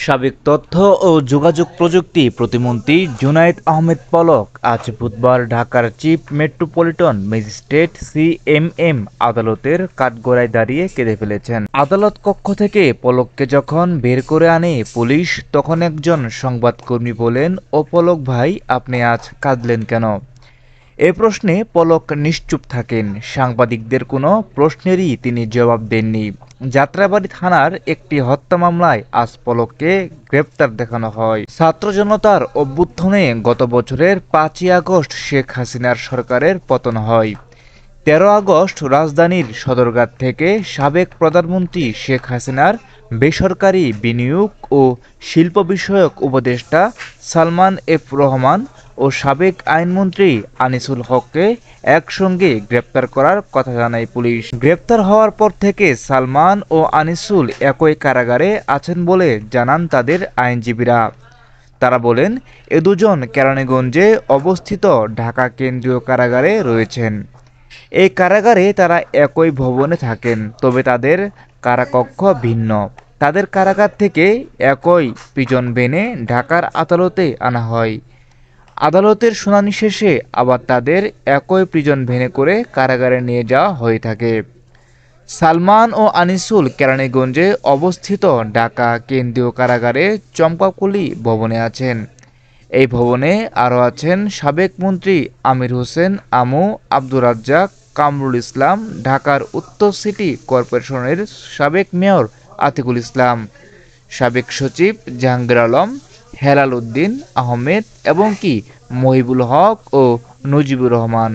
সাবেক তথ্য ও যোগাযোগ প্রযুক্তি প্রতিমন্ত্রী জুনায়েদ আহমেদ পলক আজ বুধবার ঢাকার চিফ মেট্রোপলিটন ম্যাজিস্ট্রেট সিএমএম আদালতের কাঠগড়ায় দাঁড়িয়ে কেঁদে ফেলেছেন। আদালত কক্ষ থেকে পলককে যখন বের করে আনে পুলিশ, তখন একজন সংবাদকর্মী বলেন, ও পলক ভাই, আপনি আজ কাঁদলেন কেন? এ প্রশ্নে পলক নিশ্চুপ থাকেন। সাংবাদিকদের কোনো প্রশ্নেরই তিনি জবাব দেননি। যাত্রাবাড়ী থানার একটি হত্যা মামলায় আজ পলককে গ্রেপ্তার দেখানো হয়। ছাত্র জনতার অভ্যুত্থানে গত বছরের 5ই আগস্ট শেখ হাসিনার সরকারের পতন হয়। 13 আগস্ট রাজধানীর সদরঘাট থেকে সাবেক প্রধানমন্ত্রী শেখ হাসিনার বেসরকারি বিনিয়োগ ও শিল্প বিষয়ক উপদেষ্টা সালমান এফ রহমান ও সাবেক আইনমন্ত্রী আনিসুল হককে একসঙ্গে গ্রেপ্তার করার কথা জানায় পুলিশ। গ্রেপ্তার হওয়ার পর থেকে সালমান ও আনিসুল একই কারাগারে আছেন বলে জানান তাদের আইনজীবীরা। তারা বলেন, এ দুজন কেরানীগঞ্জে অবস্থিত ঢাকা কেন্দ্রীয় কারাগারে রয়েছেন। এই কারাগারে তারা একই ভবনে থাকেন, তবে তাদের কারাকক্ষ ভিন্ন। তাদের কারাগার থেকে একই প্রিজন ভ্যানে ঢাকার আদালতে আনা হয়। আদালতের শুনানি শেষে আবার তাদের একই প্রিজন ভ্যানে করে কারাগারে নিয়ে যাওয়া হয়ে থাকে। সালমান ও আনিসুল কেরানীগঞ্জে অবস্থিত ঢাকা কেন্দ্রীয় কারাগারে চম্পাকলি ভবনে আছেন। এই ভবনে আরও আছেন সাবেক মন্ত্রী আমির হোসেন আমু, আব্দুর রাজ্জাক, কামরুল ইসলাম, ঢাকার উত্তর সিটি কর্পোরেশনের সাবেক মেয়র আতিকুল ইসলাম, সাবেক সচিব জাহাঙ্গীর আলম, হেলাল উদ্দিন আহমেদ এবং মহিবুল হক ও নজিবুর রহমান।